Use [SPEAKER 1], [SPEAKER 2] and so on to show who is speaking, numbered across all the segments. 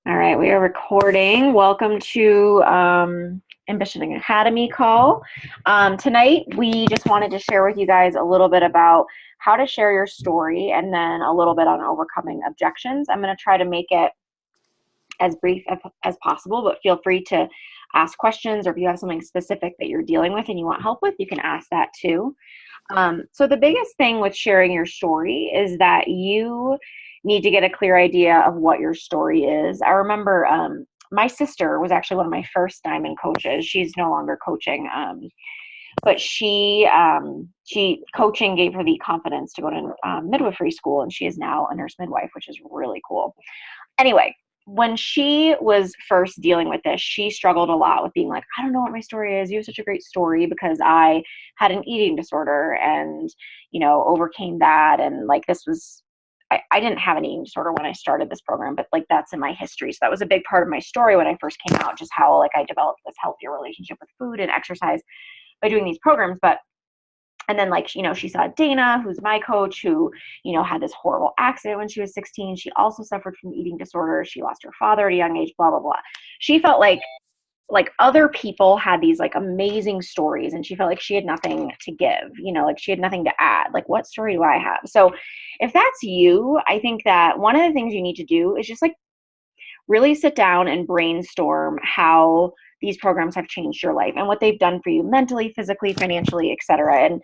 [SPEAKER 1] All right, we are recording. Welcome to Ambition Academy call. Tonight, we just wanted to share with you guys a little bit about how to share your story and then a little bit on overcoming objections. I'm going to try to make it as brief as possible, but feel free to ask questions, or if you have something specific that you're dealing with and you want help with, you can ask that too. So the biggest thing with sharing your story is that you need to get a clear idea of what your story is. I remember my sister was actually one of my first diamond coaches. She's no longer coaching, but she coaching gave her the confidence to go to midwifery school, and she is now a nurse midwife, which is really cool. Anyway, when she was first dealing with this, she struggled a lot with being like, I don't know what my story is. You have such a great story, because I had an eating disorder and, overcame that. And like, I didn't have an eating disorder when I started this program, but like that's in my history. So that was a big part of my story when I first came out, just how like I developed this healthier relationship with food and exercise by doing these programs. And then she saw Dana, who's my coach, who, had this horrible accident when she was 16. She also suffered from eating disorder. She lost her father at a young age, blah, blah, blah. She felt like other people had these like amazing stories, and she felt like she had nothing to give, like she had nothing to add. Like, what story do I have? So if that's you, I think that one of the things you need to do is just like really sit down and brainstorm how these programs have changed your life and what they've done for you mentally, physically, financially, etc., and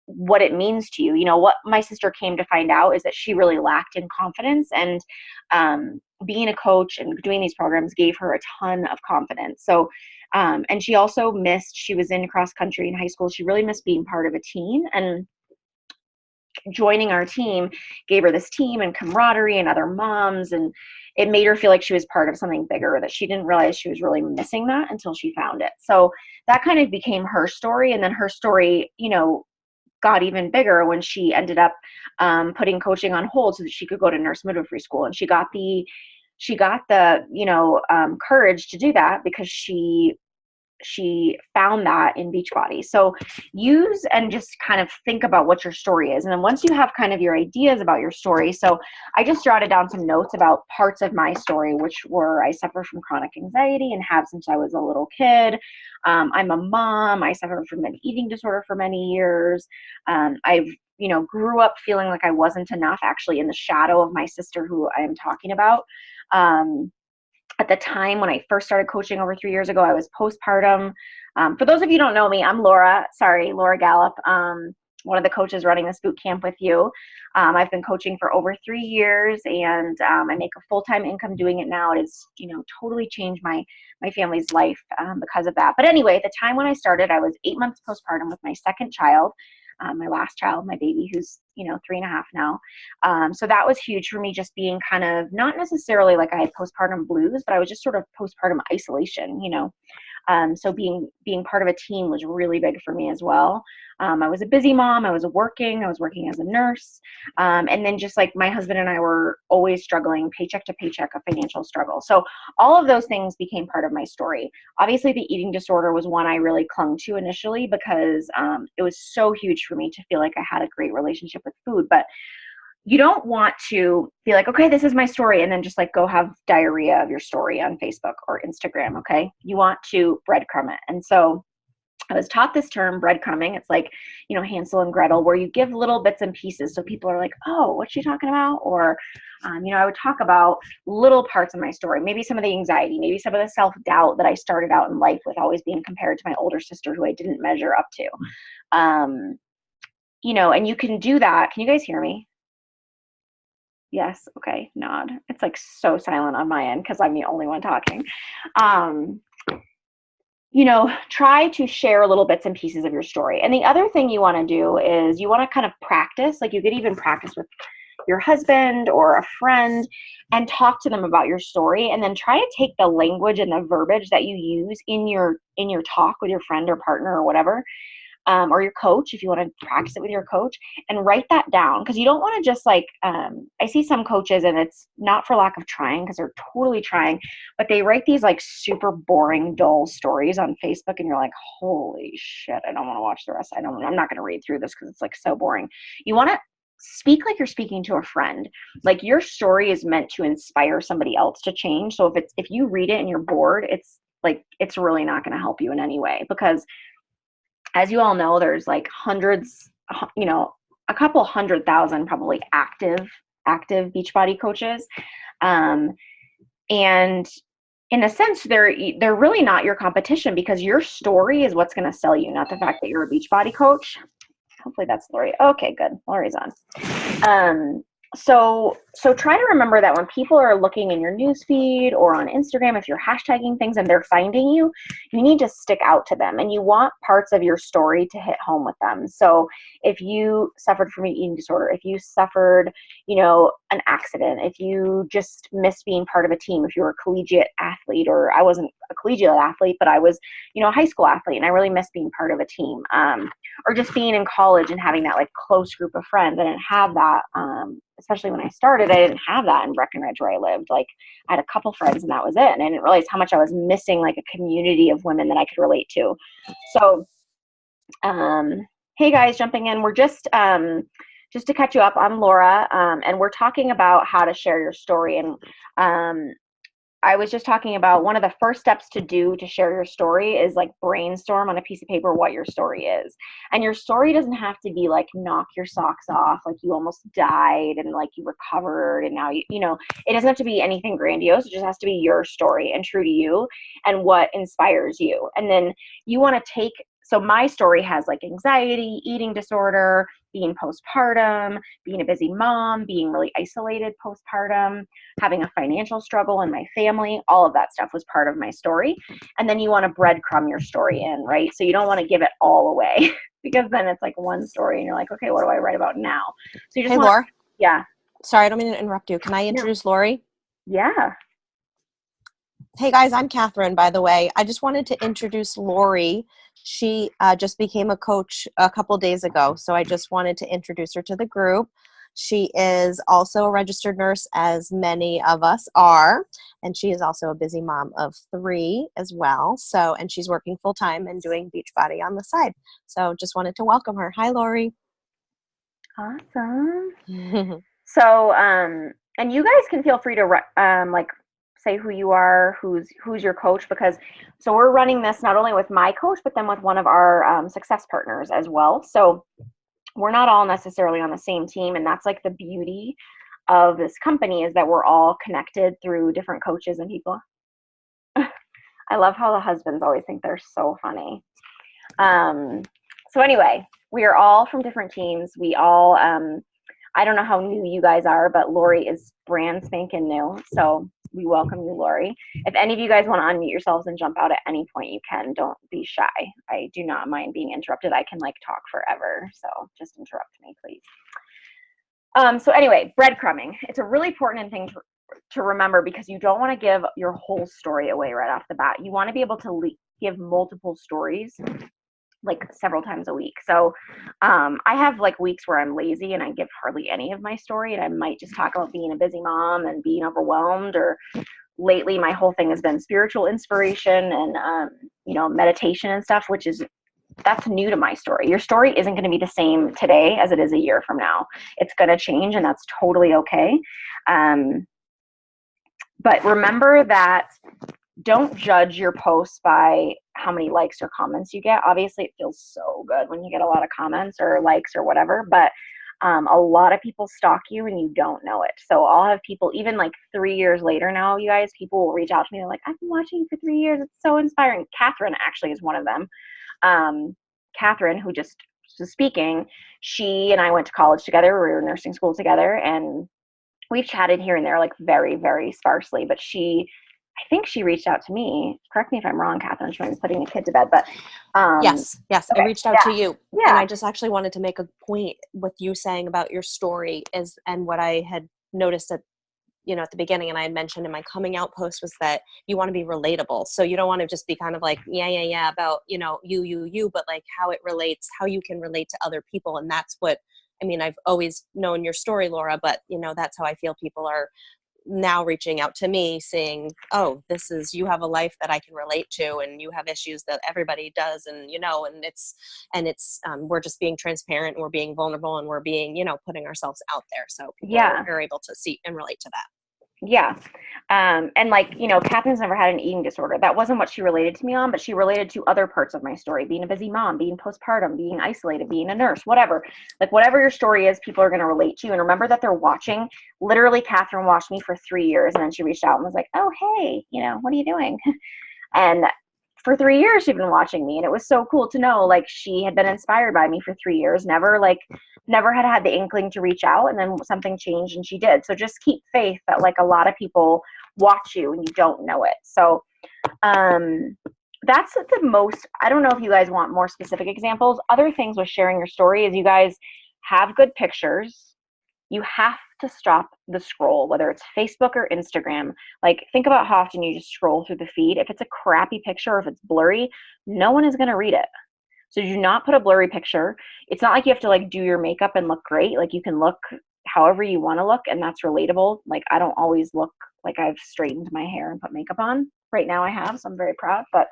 [SPEAKER 1] what it means to you. What my sister came to find out is that she really lacked in confidence, and being a coach and doing these programs gave her a ton of confidence. So, and she also she was in cross country in high school. She really missed being part of a team, and joining our team gave her this team and camaraderie and other moms, and it made her feel like she was part of something bigger, that she didn't realize she was really missing that until she found it. So that kind of became her story. And then her story, got even bigger when she ended up putting coaching on hold so that she could go to nurse midwifery school. And she got the courage to do that because she found that in Beachbody. So use and just kind of think about what your story is. And then once you have kind of your ideas about your story, so I just jotted down some notes about parts of my story, which were I suffer from chronic anxiety and have since I was a little kid. I'm a mom. I suffered from an eating disorder for many years. I've grew up feeling like I wasn't enough, actually in the shadow of my sister, who I am talking about. At the time when I first started coaching over 3 years ago, I was postpartum. For those of you who don't know me, I'm Laura Gallup, one of the coaches running this boot camp with you. I've been coaching for over 3 years, and I make a full-time income doing it now. It has, totally changed my family's life because of that. But anyway, at the time when I started, I was 8 months postpartum with my second child. My last child, my baby, who's 3.5 now. So that was huge for me, just being kind of not necessarily like I had postpartum blues, but I was just sort of postpartum isolation, so being part of a team was really big for me as well. I was a busy mom. I was working as a nurse. And then just like my husband and I were always struggling paycheck to paycheck, a financial struggle. So all of those things became part of my story. Obviously the eating disorder was one I really clung to initially because it was so huge for me to feel like I had a great relationship with food. But you don't want to be like, okay, this is my story, and then just like go have diarrhea of your story on Facebook or Instagram. Okay. You want to breadcrumb it. And so I was taught this term, breadcrumbing. It's like, Hansel and Gretel, where you give little bits and pieces. So people are like, oh, what's she talking about? Or, I would talk about little parts of my story, maybe some of the anxiety, maybe some of the self-doubt that I started out in life with, always being compared to my older sister who I didn't measure up to. And you can do that. Can you guys hear me? Yes. Okay. Nod. It's like so silent on my end because I'm the only one talking. Try to share little bits and pieces of your story. And the other thing you want to do is you want to kind of practice, like you could even practice with your husband or a friend and talk to them about your story, and then try to take the language and the verbiage that you use in your talk with your friend or partner or whatever, or your coach, if you want to practice it with your coach, and write that down. Because you don't want to just like, I see some coaches, and it's not for lack of trying, because they're totally trying, but they write these like super boring, dull stories on Facebook, and you're like, holy shit, I don't want to watch the rest. I'm not going to read through this because it's like so boring. You want to speak like you're speaking to a friend. Like your story is meant to inspire somebody else to change. So if you read it and you're bored, it's really not going to help you in any way, because as you all know, there's like hundreds, a couple 100,000 probably active Beachbody coaches. And in a sense, they're really not your competition, because your story is what's going to sell you, not the fact that you're a Beachbody coach. Hopefully that's Lori. Okay, good. Lori's on. So try to remember that when people are looking in your news feed or on Instagram, if you're hashtagging things and they're finding you, you need to stick out to them, and you want parts of your story to hit home with them. So if you suffered from an eating disorder, if you suffered, an accident, if you just missed being part of a team, if you were a collegiate athlete, or I wasn't a collegiate athlete, but I was, a high school athlete, and I really missed being part of a team, or just being in college and having that like close group of friends. I didn't have that. Especially when I started, I didn't have that in Breckenridge where I lived. Like I had a couple friends and that was it. And I didn't realize how much I was missing like a community of women that I could relate to. So, hey guys, jumping in. We're just to catch you up, I'm Laura, and we're talking about how to share your story. And I was just talking about one of the first steps to do to share your story is like brainstorm on a piece of paper what your story is. And your story doesn't have to be like knock your socks off, like you almost died and like you recovered and now it doesn't have to be anything grandiose. It just has to be your story and true to you and what inspires you. And then you want to so my story has like anxiety, eating disorder, being postpartum, being a busy mom, being really isolated postpartum, having a financial struggle in my family. All of that stuff was part of my story. And then you want to breadcrumb your story in, right? So you don't want to give it all away because then it's like one story and you're like, okay, what do I write about now? So you just
[SPEAKER 2] Laura.
[SPEAKER 1] Yeah.
[SPEAKER 2] Sorry, I don't mean to interrupt you. Can I introduce Lori?
[SPEAKER 1] Yeah.
[SPEAKER 2] Hey guys, I'm Catherine, by the way. I just wanted to introduce Lori. She just became a coach a couple days ago, so I just wanted to introduce her to the group. She is also a registered nurse, as many of us are, and she is also a busy mom of 3 as well. So, and she's working full-time and doing Beachbody on the side. So just wanted to welcome her. Hi, Lori.
[SPEAKER 1] Awesome. So, and you guys can feel free to say who you are, who's your coach, because so we're running this not only with my coach, but then with one of our success partners as well. So we're not all necessarily on the same team, and that's like the beauty of this company, is that we're all connected through different coaches and people. I love how the husbands always think they're so funny. So anyway, we are all from different teams. We all, I don't know how new you guys are, but Lori is brand spanking new. So we welcome you, Lori. If any of you guys want to unmute yourselves and jump out at any point, you can. Don't be shy. I do not mind being interrupted. I can like talk forever. So just interrupt me, please. So anyway, breadcrumbing. It's a really important thing to remember, because you don't want to give your whole story away right off the bat. You want to be able to give multiple stories like several times a week. So I have like weeks where I'm lazy and I give hardly any of my story, and I might just talk about being a busy mom and being overwhelmed, or lately my whole thing has been spiritual inspiration and meditation and stuff, that's new to my story. Your story isn't going to be the same today as it is a year from now. It's going to change, and that's totally okay. But remember that don't judge your posts by how many likes or comments you get. Obviously, it feels so good when you get a lot of comments or likes or whatever, but a lot of people stalk you and you don't know it. So I'll have people, even like 3 years later now, you guys, people will reach out to me. They're like, I've been watching you for 3 years. It's so inspiring. Catherine actually is one of them. Catherine, who just was speaking, she and I went to college together. We were in nursing school together, and we've chatted here and there, like very, very sparsely, but I think she reached out to me. Correct me if I'm wrong, Catherine. She might be putting the kid to bed, but
[SPEAKER 2] yes, okay. I reached out to you,
[SPEAKER 1] yeah.
[SPEAKER 2] And I just actually wanted to make a point with you saying about your story and what I had noticed at the beginning, and I had mentioned in my coming out post, was that you want to be relatable. So you don't want to just be kind of like yeah about you, but like how you can relate to other people, and that's what I mean. I've always known your story, Laura, but that's how I feel people are now reaching out to me saying, oh, you have a life that I can relate to, and you have issues that everybody does. And, we're just being transparent, and we're being vulnerable, and we're being, putting ourselves out there. So people are able to see and relate to that.
[SPEAKER 1] Yeah. And like, Catherine's never had an eating disorder. That wasn't what she related to me on, but she related to other parts of my story, being a busy mom, being postpartum, being isolated, being a nurse, whatever. Like whatever your story is, people are going to relate to you. And remember that they're watching. Literally, Catherine watched me for 3 years, and then she reached out and was like, oh, hey, what are you doing? And for 3 years she'd been watching me, and it was so cool to know like she had been inspired by me for 3 years, never had the inkling to reach out, and then something changed and she did. So just keep faith that like a lot of people watch you and you don't know it. So that's the most. I don't know if you guys want more specific examples. Other things with sharing your story is you guys have good pictures. You have to stop the scroll, whether it's Facebook or Instagram. Like think about how often you just scroll through the feed. If it's a crappy picture or if it's blurry, no one is going to read it. So do not put a blurry picture. It's not like you have to like do your makeup and look great. Like you can look however you want to look, and that's relatable. Like I don't always look like I've straightened my hair and put makeup on. Right now I have, so I'm very proud. But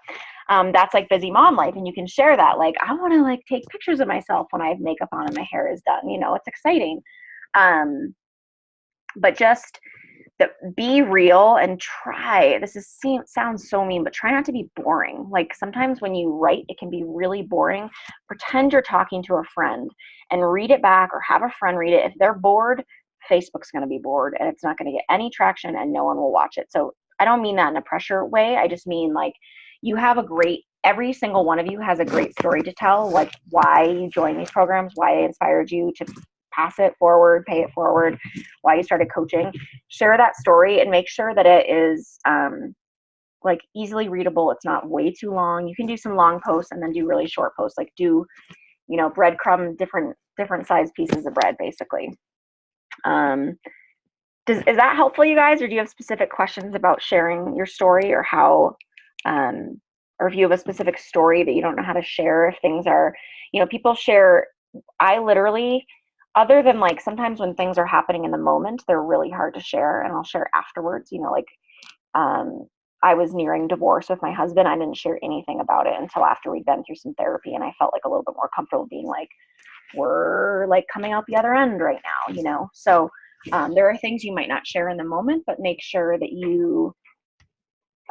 [SPEAKER 1] that's like busy mom life, and you can share that. Like I want to like take pictures of myself when I have makeup on and my hair is done. It's exciting. But just be real and try. Sounds so mean, but try not to be boring. Like sometimes when you write, it can be really boring. Pretend you're talking to a friend and read it back, or have a friend read it. If they're bored, Facebook's going to be bored, and it's not going to get any traction, and no one will watch it. So I don't mean that in a pressure way. I just mean like every single one of you has a great story to tell, like why you joined these programs, why they inspired you to pass it forward, pay it forward, why you started coaching. Share that story and make sure that it is like easily readable. It's not way too long. You can do some long posts and then do really short posts, like do breadcrumb, different size pieces of bread basically. Is that helpful, you guys, or do you have specific questions about sharing your story, or how or if you have a specific story that you don't know how to share? If things are, people share. I literally, other than like sometimes when things are happening in the moment, they're really hard to share, and I'll share afterwards. I was nearing divorce with my husband. I didn't share anything about it until after we'd been through some therapy, and I felt like a little bit more comfortable being like, we're like coming out the other end right now, So there are things you might not share in the moment, but make sure that you,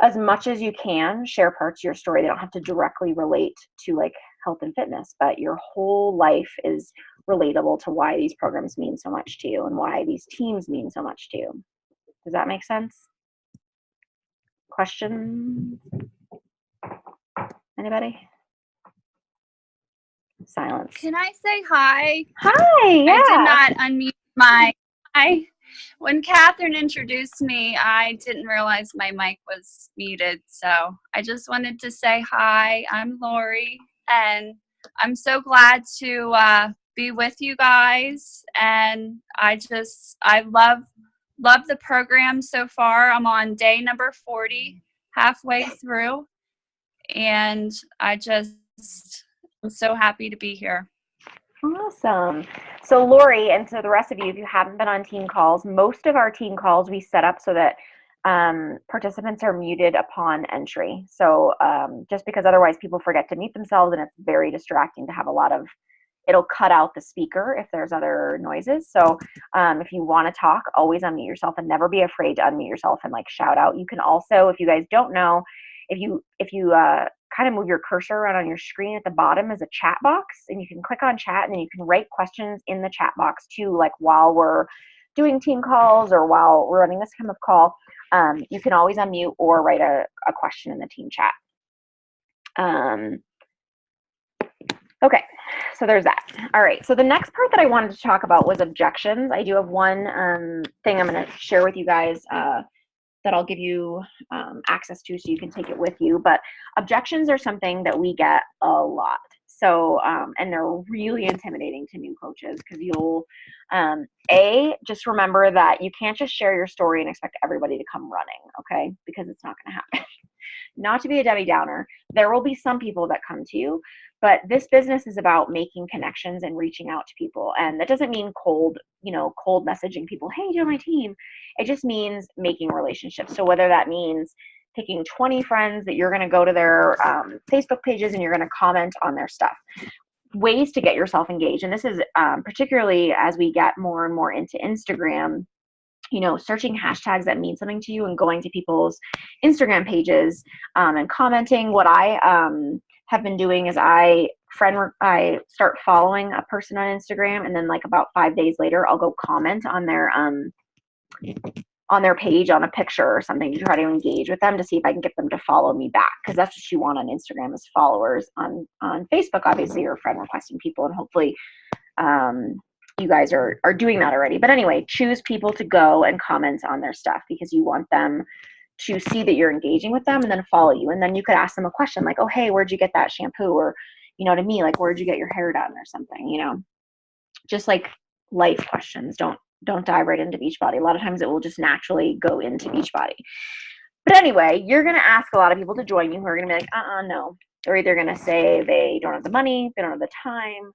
[SPEAKER 1] as much as you can, share parts of your story. They don't have to directly relate to like health and fitness, but your whole life is relatable to why these programs mean so much to you and why these teams mean so much to you. Does that make sense? Questions? Anybody? Silence.
[SPEAKER 3] Can I say hi?
[SPEAKER 1] Hi, yeah.
[SPEAKER 3] I did not unmute my hi. When Catherine introduced me, I didn't realize my mic was muted. So I just wanted to say hi. I'm Lori, and I'm so glad to be with you guys. And I love the program so far. I'm on day number 40, halfway through, and I'm so happy to be here.
[SPEAKER 1] Awesome. So Lori, and to the rest of you, if you haven't been on team calls, most of our team calls we set up so that participants are muted upon entry. So just because otherwise people forget to mute themselves, and it's very distracting to have it'll cut out the speaker if there's other noises. So if you want to talk, always unmute yourself, and never be afraid to unmute yourself and like shout out. You can also, if you guys don't know, if you kind of move your cursor around on your screen, at the bottom is a chat box, and you can click on chat, and then you can write questions in the chat box too, like while we're doing team calls or while we're running this kind of call. You can always unmute or write a question in the team chat. Okay, so there's that. All right, so the next part that I wanted to talk about was objections. I do have one thing I'm going to share with you guys that I'll give you access to so you can take it with you. But objections are something that we get a lot. So, and they're really intimidating to new coaches, because you'll, just remember that you can't just share your story and expect everybody to come running, okay? Because it's not going to happen. not to be a Debbie Downer. There will be some people that come to you, but this business is about making connections and reaching out to people. And that doesn't mean cold messaging people, hey, join my team. It just means making relationships. So whether that means picking 20 friends that you're going to go to their Facebook pages and you're going to comment on their stuff, ways to get yourself engaged. And this is particularly as we get more and more into Instagram, searching hashtags that mean something to you and going to people's Instagram pages and commenting. What I have been doing is I start following a person on Instagram, and then like about 5 days later, I'll go comment on their page on a picture or something to try to engage with them to see if I can get them to follow me back, because that's what you want on Instagram is followers. On Facebook, obviously, you're friend requesting people, and hopefully you guys are doing that already. But anyway, choose people to go and comment on their stuff because you want them to see that you're engaging with them and then follow you. And then you could ask them a question like, oh, hey, where'd you get that shampoo? Or, to me, like, where'd you get your hair done or something, just like life questions. Don't dive right into Beachbody. A lot of times it will just naturally go into Beachbody. But anyway, you're going to ask a lot of people to join you who are going to be like, no. They're either going to say they don't have the money, they don't have the time,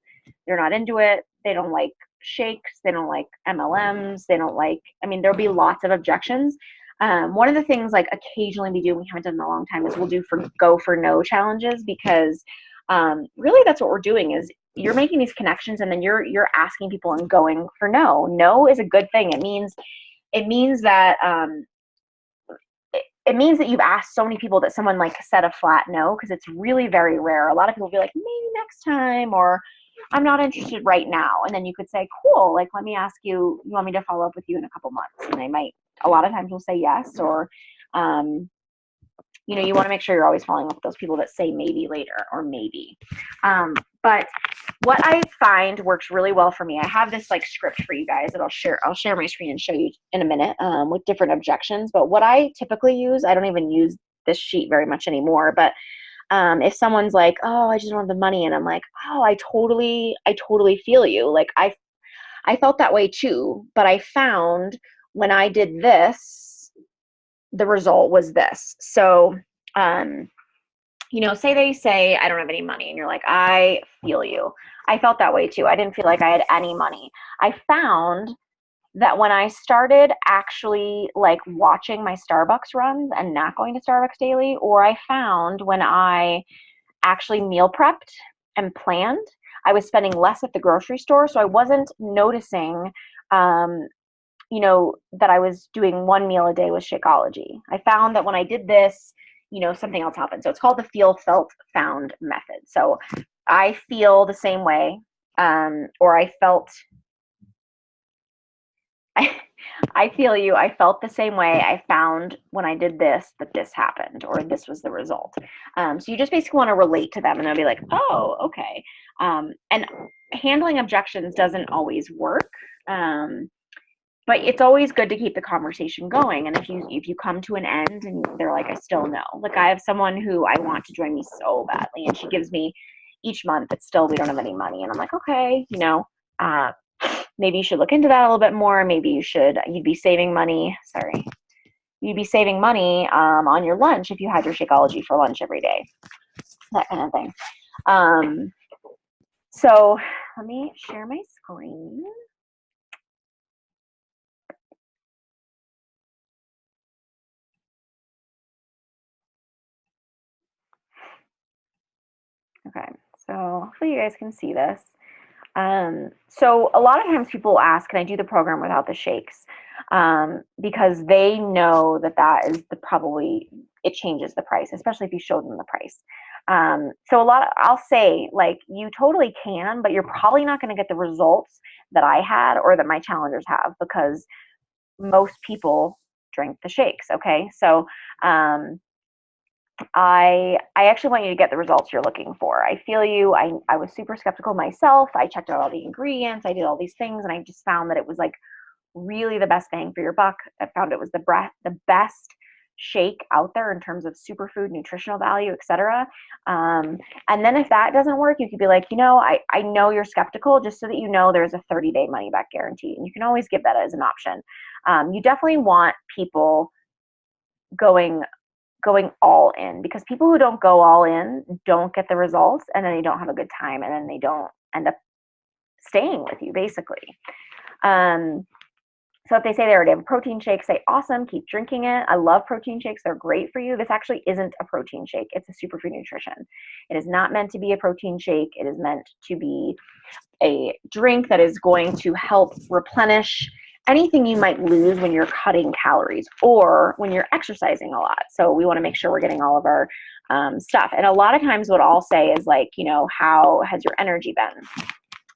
[SPEAKER 1] they're not into it, they don't like shakes, they don't like MLMs, there'll be lots of objections. One of the things like occasionally we do, we haven't done in a long time, is we'll do go for no challenges, because really that's what we're doing is you're making these connections and then you're asking people and going for no. No is a good thing. It means that it means that you've asked so many people that someone like said a flat no, because it's really very rare. A lot of people will be like, maybe next time, or I'm not interested right now. And then you could say, cool, like, let me ask you, you want me to follow up with you in a couple months? And they might, a lot of times will say yes, or, you want to make sure you're always following up with those people that say maybe later or maybe. But what I find works really well for me, I have this like script for you guys that I'll share my screen and show you in a minute with different objections. But what I typically use, I don't even use this sheet very much anymore, but if someone's like, oh, I just don't have the money, and I'm like, oh, I totally feel you. Like I felt that way too, but I found when I did this, the result was this. So, say they say, I don't have any money, and you're like, I feel you. I felt that way too. I didn't feel like I had any money. I found that when I started actually like watching my Starbucks runs and not going to Starbucks daily, or I found when I actually meal prepped and planned, I was spending less at the grocery store. So I wasn't noticing, that I was doing one meal a day with Shakeology. I found that when I did this, something else happened. So it's called the feel, felt, found method. So I feel the same way, or I felt, I feel you. I felt the same way. I found when I did this that this happened, or this was the result. So you just basically want to relate to them, and they'll be like, oh, okay. And handling objections doesn't always work. But it's always good to keep the conversation going. And if you come to an end and they're like, I still know. Like I have someone who I want to join me so badly, and she gives me each month, but still we don't have any money. And I'm like, okay, maybe you should look into that a little bit more. Maybe you'd be saving money. You'd be saving money on your lunch if you had your Shakeology for lunch every day. That kind of thing. So let me share my screen. Okay, so hopefully you guys can see this. So a lot of times people ask, can I do the program without the shakes? Because they know that is it changes the price, especially if you show them the price. So I'll say like, you totally can, but you're probably not going to get the results that I had or that my challengers have, because most people drink the shakes. Okay. So, I actually want you to get the results you're looking for. I feel you. I was super skeptical myself. I checked out all the ingredients. I did all these things, and I just found that it was like really the best bang for your buck. I found it was the best shake out there in terms of superfood, nutritional value, etc. And then if that doesn't work, you could be like, I know you're skeptical, just so that you know there's a 30-day money back guarantee, and you can always give that as an option. You definitely want people going going all in, because people who don't go all in don't get the results, and then they don't have a good time, and then they don't end up staying with you, basically. So if they say they already have a protein shake, say, awesome, keep drinking it. I love protein shakes. They're great for you. This actually isn't a protein shake. It's a superfood nutrition. It is not meant to be a protein shake. It is meant to be a drink that is going to help replenish anything you might lose when you're cutting calories or when you're exercising a lot. So we want to make sure we're getting all of our stuff. And a lot of times what I'll say is like, how has your energy been?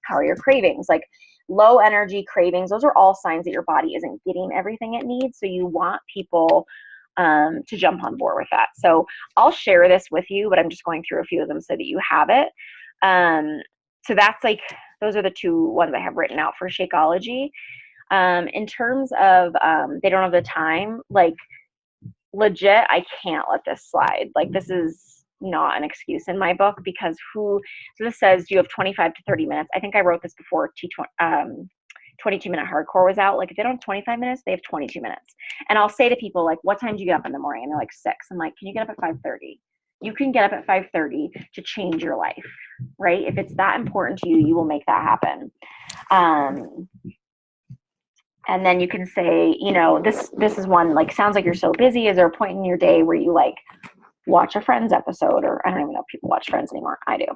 [SPEAKER 1] How are your cravings? Like, low energy cravings, those are all signs that your body isn't getting everything it needs. So you want people to jump on board with that. So I'll share this with you, but I'm just going through a few of them so that you have it. So that's like, those are the two ones I have written out for Shakeology. In terms of they don't have the time, like legit, I can't let this slide. Like, this is not an excuse in my book, because so this says you have 25 to 30 minutes. I think I wrote this before 22-minute hardcore was out. Like, if they don't have 25 minutes, they have 22 minutes. And I'll say to people, like, what time do you get up in the morning? And they're like 6. I'm like, can you get up at 5:30? You can get up at 5:30 to change your life, right? If it's that important to you, you will make that happen. And then you can say, this is one, like, sounds like you're so busy. Is there a point in your day where you like watch a Friends episode? Or I don't even know if people watch Friends anymore. I do.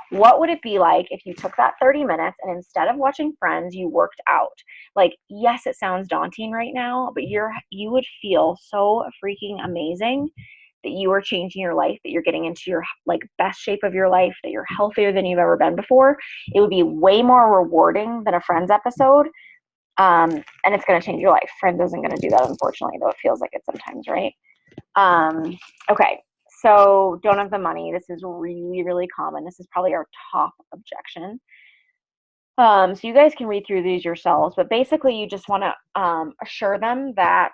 [SPEAKER 1] What would it be like if you took that 30 minutes and instead of watching Friends, you worked out? Like, yes, it sounds daunting right now, but you would feel so freaking amazing that you are changing your life, that you're getting into your like best shape of your life, that you're healthier than you've ever been before. It would be way more rewarding than a Friends episode. And it's going to change your life. Friends isn't going to do that, unfortunately, though it feels like it sometimes, right? Okay. So don't have the money. This is really, really common. This is probably our top objection. So you guys can read through these yourselves, but basically you just want to assure them that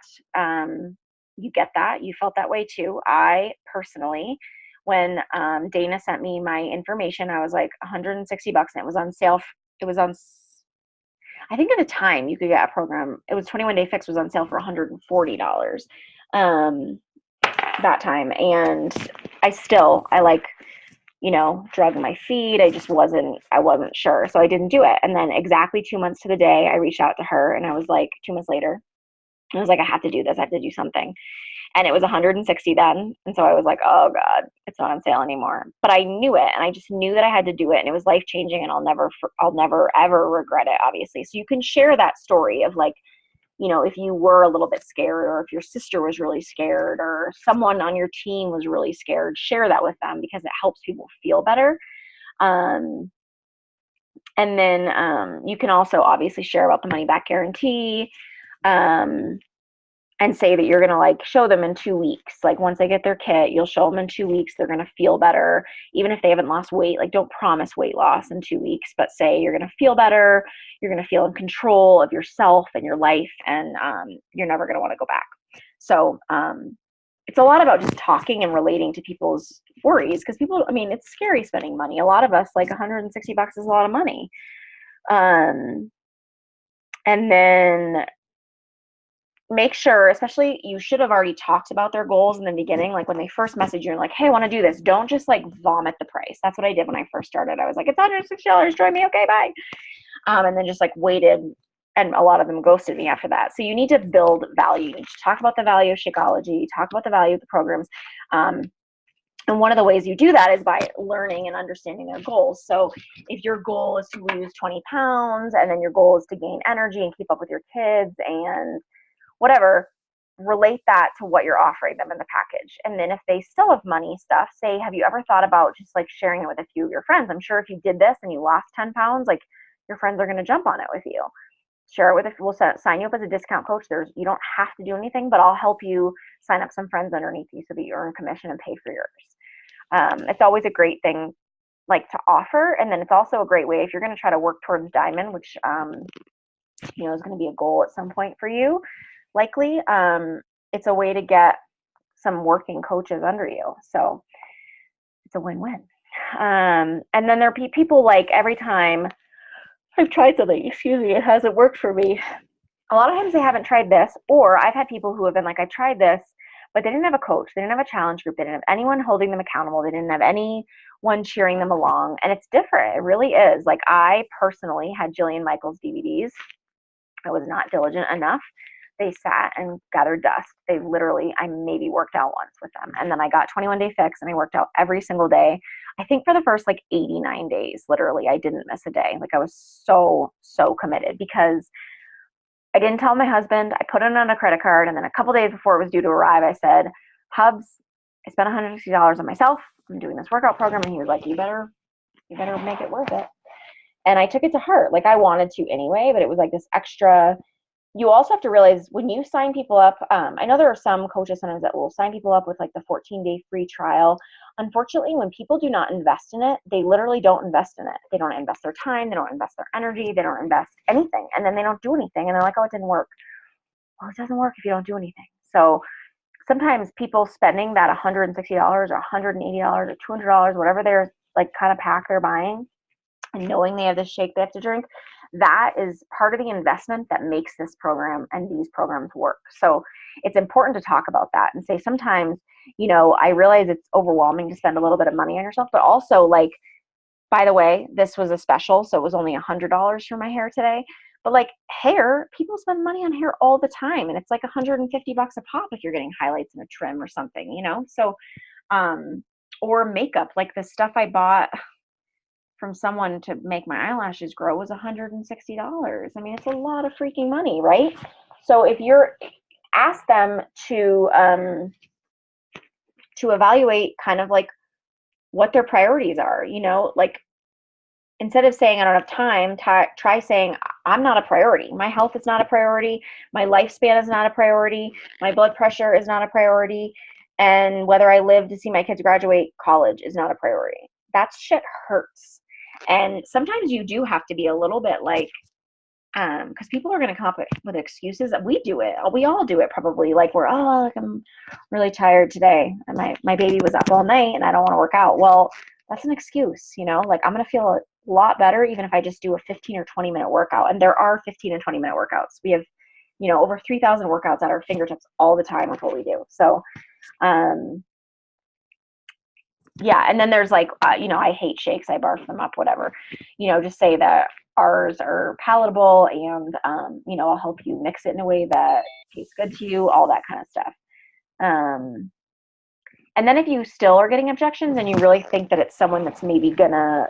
[SPEAKER 1] you get that. You felt that way too. I personally, when Dana sent me my information, I was like $160, and it was on sale. I think at the time you could get a program. It was 21 Day Fix was on sale for $140 that time. And I like, drug my feet. I wasn't sure. So I didn't do it. And then exactly 2 months to the day, I reached out to her, and I was like, 2 months later, I was like, I have to do this. I have to do something. And it was 160 then. And so I was like, oh God, it's not on sale anymore. But I knew it, and I just knew that I had to do it, and it was life changing, and I'll never ever regret it, obviously. So you can share that story of like, if you were a little bit scared, or if your sister was really scared, or someone on your team was really scared, share that with them, because it helps people feel better. And then you can also obviously share about the money back guarantee, and say that you're going to like show them in 2 weeks. Like, once they get their kit, you'll show them in 2 weeks. They're going to feel better. Even if they haven't lost weight, like, don't promise weight loss in 2 weeks, but say you're going to feel better. You're going to feel in control of yourself and your life, and you're never going to want to go back. So it's a lot about just talking and relating to people's worries, because people, it's scary spending money. A lot of us, like, $160 is a lot of money. And then make sure, especially, you should have already talked about their goals in the beginning. Like, when they first message you and like, hey, I want to do this, don't just like vomit the price. That's what I did when I first started. I was like, it's $160, join me, okay, bye. And then just like waited, and a lot of them ghosted me after that. So you need to build value. You need to talk about the value of Shakeology, talk about the value of the programs. And one of the ways you do that is by learning and understanding their goals. So if your goal is to lose 20 pounds, and then your goal is to gain energy and keep up with your kids and whatever, relate that to what you're offering them in the package. And then if they still have money stuff, say, have you ever thought about just like sharing it with a few of your friends? I'm sure if you did this and you lost 10 pounds, like, your friends are going to jump on it with you. Share it with we'll sign you up as a discount coach. You don't have to do anything, but I'll help you sign up some friends underneath you so that you earn commission and pay for yours. It's always a great thing, like, to offer. And then it's also a great way if you're going to try to work towards Diamond, which is going to be a goal at some point for you, likely. It's a way to get some working coaches under you. So it's a win-win. And then there are people, like, every time I've tried something, it hasn't worked for me, a lot of times they haven't tried this, or I've had people who have been like, I tried this, but they didn't have a coach. They didn't have a challenge group. They didn't have anyone holding them accountable. They didn't have anyone cheering them along. And it's different. It really is. Like, I personally had Jillian Michaels DVDs. I was not diligent enough. They sat and gathered dust. They literally, I maybe worked out once with them. And then I got 21 Day Fix and I worked out every single day. I think for the first like 89 days, literally, I didn't miss a day. Like, I was so committed because I didn't tell my husband. I put it on a credit card. And then a couple days before it was due to arrive, I said, Hubs, I spent $160 on myself. I'm doing this workout program. And he was like, you better make it worth it. And I took it to heart. Like, I wanted to anyway, but it was like this extra. You also have to realize when you sign people up, I know there are some coaches sometimes that will sign people up with like the 14-day free trial. Unfortunately, when people do not invest in it, they literally don't invest in it. They don't invest their time. They don't invest their energy. They don't invest anything. And then they don't do anything. And they're like, oh, it didn't work. Well, it doesn't work if you don't do anything. So sometimes people spending that $160 or $180 or $200, whatever they're like kind of pack they're buying, and knowing they have this shake they have to drink, that is part of the investment that makes this program and these programs work. So it's important to talk about that and say sometimes, I realize it's overwhelming to spend a little bit of money on yourself, but also like, by the way, this was a special, so it was only $100 for my hair today. But like hair, people spend money on hair all the time, and it's like $150 a pop if you're getting highlights and a trim or something, So, or makeup, like the stuff I bought from someone to make my eyelashes grow was $160. I mean, it's a lot of freaking money, right? So if you're ask them to evaluate kind of like what their priorities are, like instead of saying I don't have time, try saying I'm not a priority. My health is not a priority. My lifespan is not a priority. My blood pressure is not a priority. And whether I live to see my kids graduate college is not a priority. That shit hurts. And sometimes you do have to be a little bit like, because people are going to come up with excuses. We do it. We all do it probably. Like like I'm really tired today. And my baby was up all night and I don't want to work out. Well, that's an excuse, like I'm going to feel a lot better even if I just do a 15 or 20 minute workout. And there are 15 and 20 minute workouts. We have, over 3,000 workouts at our fingertips all the time with what we do. So, yeah. And then there's like, I hate shakes. I barf them up, whatever, just say that ours are palatable and, I'll help you mix it in a way that tastes good to you, all that kind of stuff. And then if you still are getting objections and you really think that it's someone that's maybe gonna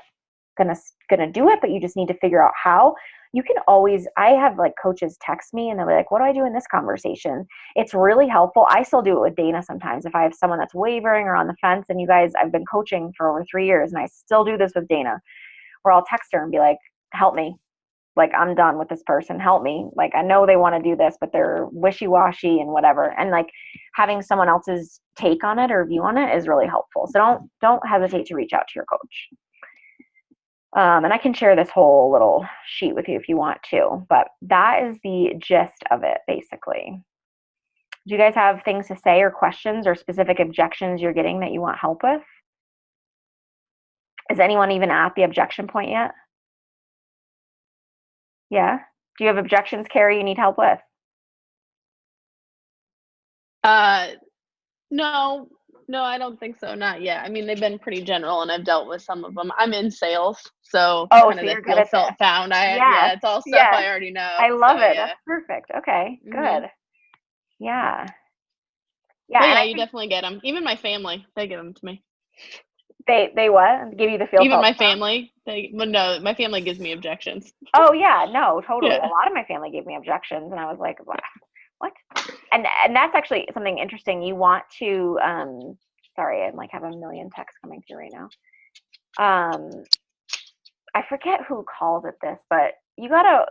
[SPEAKER 1] do it, but you just need to figure out how, you can always, I have like coaches text me and they're like, what do I do in this conversation? It's really helpful. I still do it with Dana sometimes. If I have someone that's wavering or on the fence, and you guys, I've been coaching for over 3 years and I still do this with Dana, where I'll text her and be like, help me. Like, I'm done with this person. Help me. Like, I know they want to do this, but they're wishy-washy and whatever. And like having someone else's take on it or view on it is really helpful. So don't hesitate to reach out to your coach. And I can share this whole little sheet with you if you want to, but that is the gist of it, basically. Do you guys have things to say or questions or specific objections you're getting that you want help with? Is anyone even at the objection point yet? Yeah. Do you have objections, Carrie, you need help with?
[SPEAKER 4] No, I don't think so. Not yet. I mean, they've been pretty general and I've dealt with some of them. I'm in sales, so kind of the feel felt found. Yeah, it's all stuff I already know.
[SPEAKER 1] I love it. Yeah. That's perfect. Okay, good. Mm-hmm. Yeah.
[SPEAKER 4] Yeah. But yeah, you definitely get them. Even my family, they give them to me.
[SPEAKER 1] They what? Give you the feel?
[SPEAKER 4] Even my family. No, my family gives me objections.
[SPEAKER 1] Oh yeah, no, totally. Yeah. A lot of my family gave me objections, and I was like, what? And that's actually something interesting. You want to, sorry, I like have a million texts coming through right now. I forget who calls it this, but you gotta,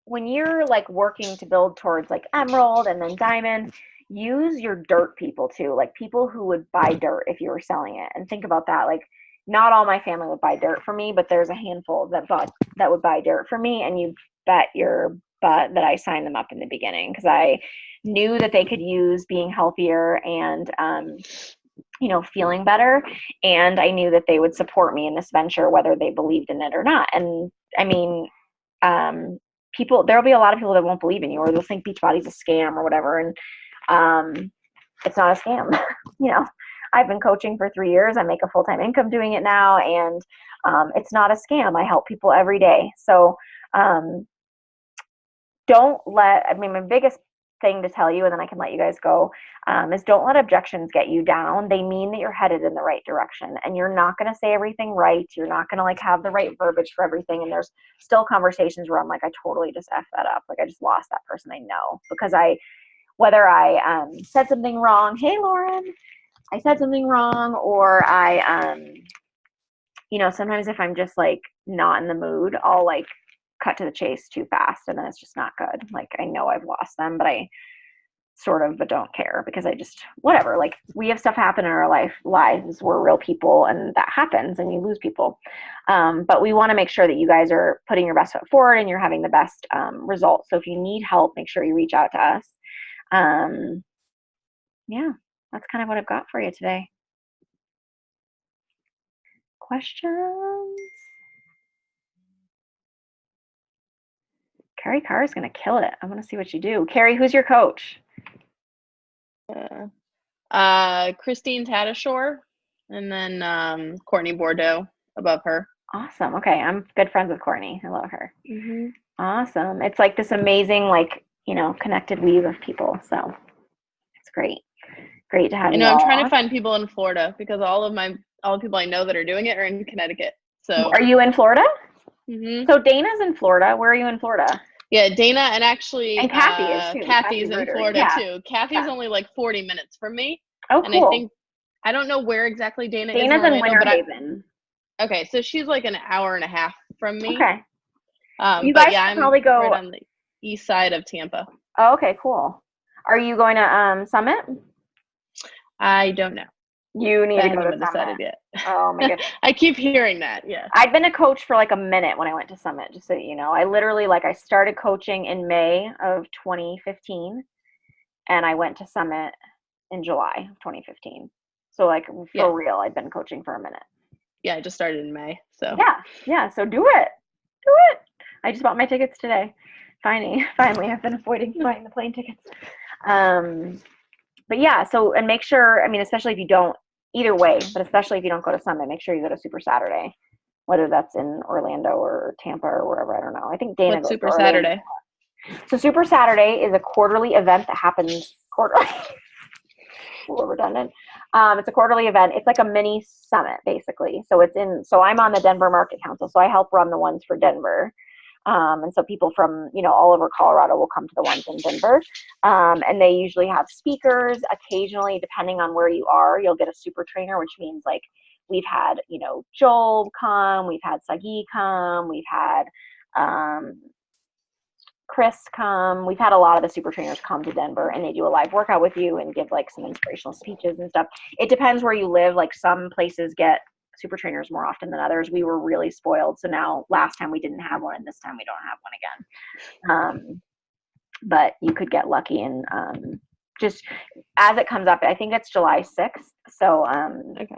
[SPEAKER 1] when you're like working to build towards like emerald and then diamond, use your dirt people too, like people who would buy dirt if you were selling it. And think about that. Like, not all my family would buy dirt for me, but there's a handful that would buy dirt for me. And you bet your butt that I signed them up in the beginning because I knew that they could use being healthier and, feeling better. And I knew that they would support me in this venture, whether they believed in it or not. And I mean, there'll be a lot of people that won't believe in you, or they'll think Beachbody's a scam or whatever. And it's not a scam. You know, I've been coaching for 3 years. I make a full-time income doing it now. And it's not a scam. I help people every day. So my biggest thing to tell you, and then I can let you guys go, is don't let objections get you down. They mean that you're headed in the right direction, and you're not going to say everything right. You're not going to like have the right verbiage for everything. And there's still conversations where I'm like, I totally just effed that up. Like I just lost that person I know because whether I said something wrong. Hey, Lauren, I said something wrong, or sometimes if I'm just like not in the mood, I'll like cut to the chase too fast, and then it's just not good. Like I know I've lost them, but I but don't care because I just whatever. Like we have stuff happen in our lives. We're real people, and that happens, and you lose people. But we want to make sure that you guys are putting your best foot forward and you're having the best results. So if you need help, make sure you reach out to us. Yeah, that's kind of what I've got for you today. Questions? Carrie Carr is going to kill it. I want to see what you do. Carrie, who's your coach?
[SPEAKER 4] Christine Tadashore, and then Courtney Bordeaux above her.
[SPEAKER 1] Awesome. Okay, I'm good friends with Courtney. I love her.
[SPEAKER 4] Mm-hmm.
[SPEAKER 1] Awesome. It's like this amazing, like, connected weave of people. So it's great. Great to have you.
[SPEAKER 4] I'm trying to find people in Florida because all the people I know that are doing it are in Connecticut. So
[SPEAKER 1] are you in Florida?
[SPEAKER 4] Mm-hmm.
[SPEAKER 1] So Dana's in Florida. Where are you in Florida?
[SPEAKER 4] Yeah, Dana and actually
[SPEAKER 1] Kathy is too.
[SPEAKER 4] Kathy's in Florida too. Kathy's only like 40 minutes from me.
[SPEAKER 1] Oh, cool.
[SPEAKER 4] And I don't know where exactly Dana's
[SPEAKER 1] in Winter Haven.
[SPEAKER 4] Okay, so she's like an hour and a half from me.
[SPEAKER 1] Okay. You guys
[SPEAKER 4] I'm
[SPEAKER 1] probably go
[SPEAKER 4] right on the east side of Tampa.
[SPEAKER 1] Oh, okay, cool. Are you going to Summit?
[SPEAKER 4] I don't know.
[SPEAKER 1] You need to go to
[SPEAKER 4] Summit. Decided yet.
[SPEAKER 1] Oh my goodness.
[SPEAKER 4] I keep hearing that. Yeah.
[SPEAKER 1] I'd been a coach for like a minute when I went to Summit, just so you know. I literally I started coaching in May of 2015, and I went to Summit in July of 2015. So for real, I'd been coaching for a minute.
[SPEAKER 4] Yeah, I just started in May. So
[SPEAKER 1] yeah. So do it. I just bought my tickets today. Finally, I've been avoiding buying the plane tickets. But yeah, and make sure, especially if you don't, either way, but especially if you don't go to Summit, make sure you go to Super Saturday, whether that's in Orlando or Tampa or wherever, I don't know. I think Dana goes
[SPEAKER 4] Super Saturday?
[SPEAKER 1] So Super Saturday is a quarterly event that happens quarterly. A little redundant. It's a quarterly event. It's like a mini summit, basically. So I'm on the Denver Market Council, so I help run the ones for Denver. And so people from, all over Colorado will come to the ones in Denver. And they usually have speakers. Occasionally, depending on where you are, you'll get a super trainer, which means we've had, Joel come, we've had Sagi come, we've had Chris come. We've had a lot of the super trainers come to Denver, and they do a live workout with you and give some inspirational speeches and stuff. It depends where you live. Some places get super trainers more often than others. We were really spoiled. So now last time we didn't have one, and this time we don't have one again. But you could get lucky, and just as it comes up, I think it's July 6th. So
[SPEAKER 4] okay.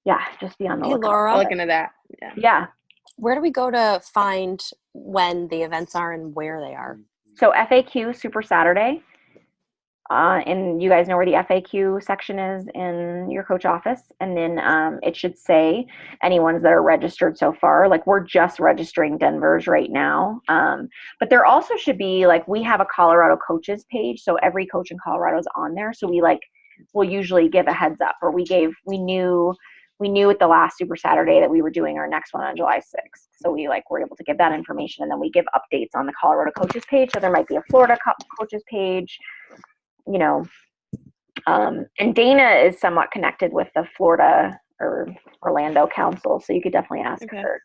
[SPEAKER 1] Yeah, just be on the lookout.
[SPEAKER 2] Laura,
[SPEAKER 4] looking at that.
[SPEAKER 1] Yeah.
[SPEAKER 2] Where do we go to find when the events are and where they are?
[SPEAKER 1] So FAQ Super Saturday. And you guys know where the FAQ section is in your coach office. And then it should say any ones that are registered so far. We're just registering Denver's right now. But there also should be, we have a Colorado coaches page. So every coach in Colorado is on there. So we'll usually give a heads up, or we knew at the last Super Saturday that we were doing our next one on July 6th. So we were able to give that information, and then we give updates on the Colorado coaches page. So there might be a Florida coaches page. And Dana is somewhat connected with the Florida or Orlando Council, so you could definitely ask her.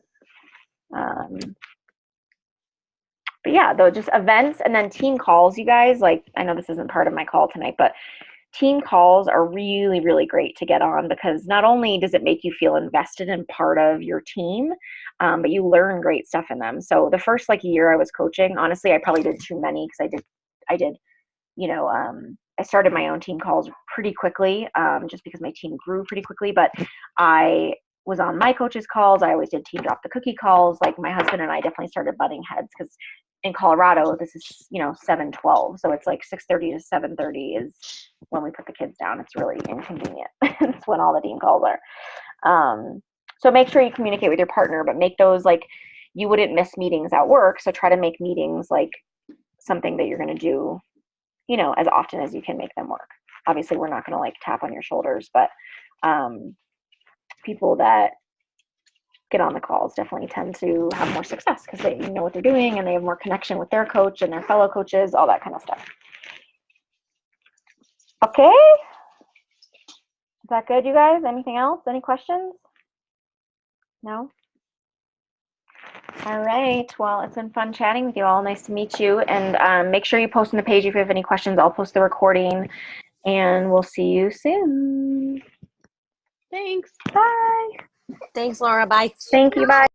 [SPEAKER 1] But yeah, though, just events and then team calls, you guys. I know this isn't part of my call tonight, but team calls are really, really great to get on, because not only does it make you feel invested in part of your team, but you learn great stuff in them. So the first year I was coaching, honestly, I probably did too many, because I did I started my own team calls pretty quickly, just because my team grew pretty quickly. But I was on my coach's calls. I always did team drop the cookie calls. Like my husband and I definitely started butting heads because in Colorado, this is, 7:12. So it's like 6:30 to 7:30 is when we put the kids down. It's really inconvenient. It's when all the team calls are. So make sure you communicate with your partner, but make those like, you wouldn't miss meetings at work. So try to make meetings like something that you're going to do, as often as you can make them work. Obviously, we're not going to like tap on your shoulders, but people that get on the calls definitely tend to have more success because they know what they're doing and they have more connection with their coach and their fellow coaches, all that kind of stuff. Okay. Is that good, you guys? Anything else? Any questions? No? All right. Well, it's been fun chatting with you all. Nice to meet you. And make sure you post on the page if you have any questions. I'll post the recording and we'll see you soon.
[SPEAKER 4] Thanks.
[SPEAKER 1] Bye.
[SPEAKER 2] Thanks, Laura. Bye.
[SPEAKER 1] Thank you. Bye.